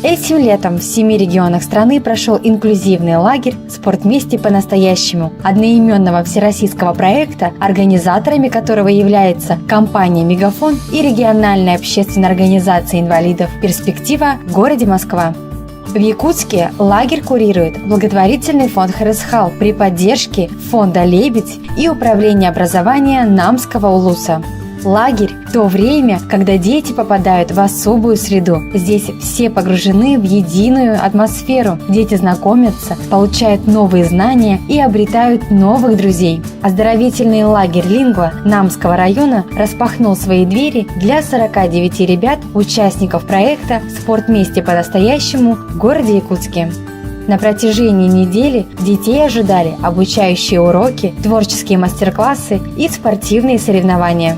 Этим летом в 7 регионах страны прошел инклюзивный лагерь «Спорт вместе по-настоящему» одноименного всероссийского проекта, организаторами которого является компания «Мегафон» и региональная общественная организация инвалидов «Перспектива» в городе Москва. В Якутске лагерь курирует благотворительный фонд «Харысхал» при поддержке фонда «Лебедь» и управления образования Намского улуса. Лагерь – то время, когда дети попадают в особую среду. Здесь все погружены в единую атмосферу. Дети знакомятся, получают новые знания и обретают новых друзей. Оздоровительный лагерь «Лингва» Намского района распахнул свои двери для 49 ребят, участников проекта «Спорт вместе по-настоящему» в городе Якутске. На протяжении недели детей ожидали обучающие уроки, творческие мастер-классы и спортивные соревнования.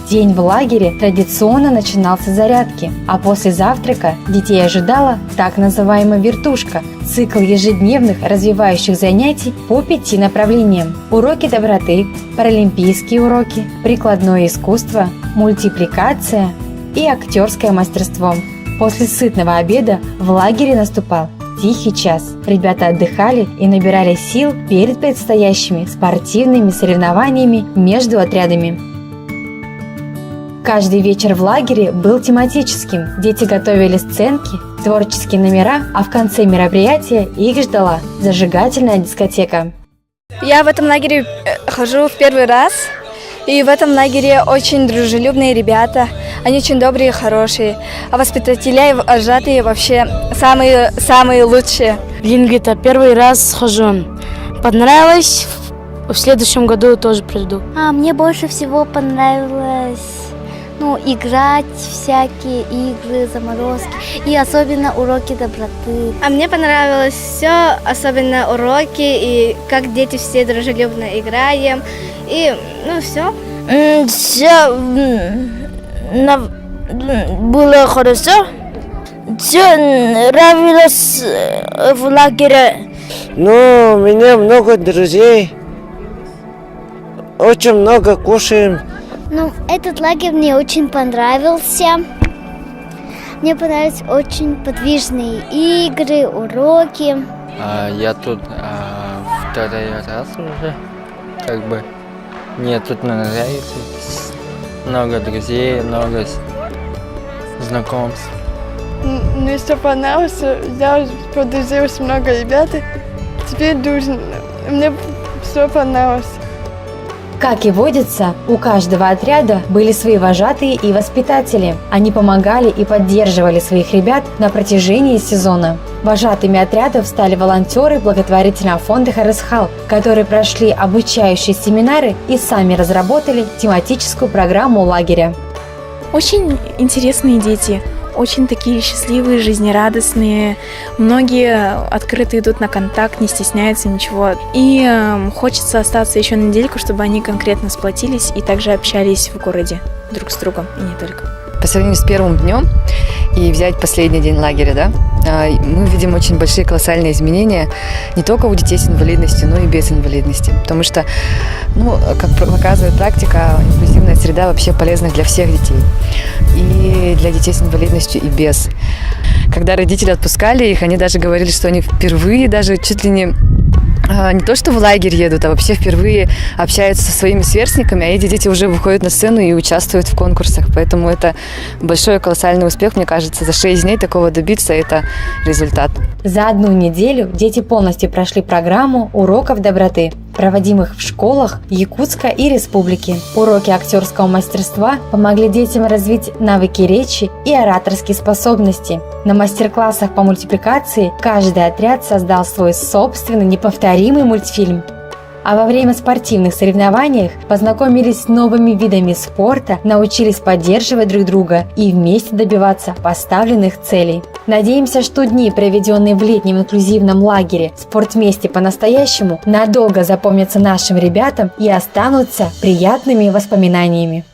День в лагере традиционно начинался с зарядки, а после завтрака детей ожидала так называемая вертушка – цикл ежедневных развивающих занятий по 5 направлениям. Уроки доброты, паралимпийские уроки, прикладное искусство, мультипликация и актерское мастерство. После сытного обеда в лагере наступал тихий час. Ребята отдыхали и набирали сил перед предстоящими спортивными соревнованиями между отрядами. Каждый вечер в лагере был тематическим. Дети готовили сценки, творческие номера, а в конце мероприятия их ждала зажигательная дискотека. Я в этом лагере хожу в первый раз. И в этом лагере очень дружелюбные ребята. Они очень добрые и хорошие. А воспитатели и вожатые вообще самые лучшие. В Лингве-то первый раз хожу. Понравилось. В следующем году тоже приду. Мне больше всего понравилось играть, всякие игры, заморозки и особенно уроки доброты. А мне понравилось все, особенно уроки и как дети все дружелюбно играем. И все. Все было хорошо. Все нравилось в лагере. У меня много друзей. Очень много кушаем. Этот лагерь мне очень понравился. Мне понравились очень подвижные игры, уроки. Я тут второй раз уже, мне тут нравится. Много друзей, много знакомств. Мне все понравилось. Я подружила очень много ребят. Теперь мне все понравилось. Как и водится, у каждого отряда были свои вожатые и воспитатели. Они помогали и поддерживали своих ребят на протяжении сезона. Вожатыми отрядов стали волонтеры благотворительного фонда «Харысхал», которые прошли обучающие семинары и сами разработали тематическую программу лагеря. Очень интересные дети. Очень такие счастливые, жизнерадостные. Многие открыто идут на контакт, не стесняются ничего. И хочется остаться еще на недельку, чтобы они конкретно сплотились и также общались в городе друг с другом, и не только. По сравнению с первым днем и взять последний день лагеря, мы видим очень большие колоссальные изменения не только у детей с инвалидностью, но и без инвалидности. Потому что, как показывает практика, инклюзивная среда вообще полезна для всех детей. И для детей с инвалидностью, и без. Когда родители отпускали их, они даже говорили, что они впервые даже чуть ли не то что в лагерь едут, а вообще впервые общаются со своими сверстниками, а эти дети уже выходят на сцену и участвуют в конкурсах. Поэтому это большой колоссальный успех, мне кажется. За 6 дней такого добиться – это результат. За одну неделю дети полностью прошли программу уроков доброты, проводимых в школах Якутска и Республики. Уроки актерского мастерства помогли детям развить навыки речи и ораторские способности. На мастер-классах по мультипликации каждый отряд создал свой собственный неповторимый мультфильм. А во время спортивных соревнований познакомились с новыми видами спорта, научились поддерживать друг друга и вместе добиваться поставленных целей. Надеемся, что дни, проведенные в летнем инклюзивном лагере «Спорт вместе по-настоящему», надолго запомнятся нашим ребятам и останутся приятными воспоминаниями.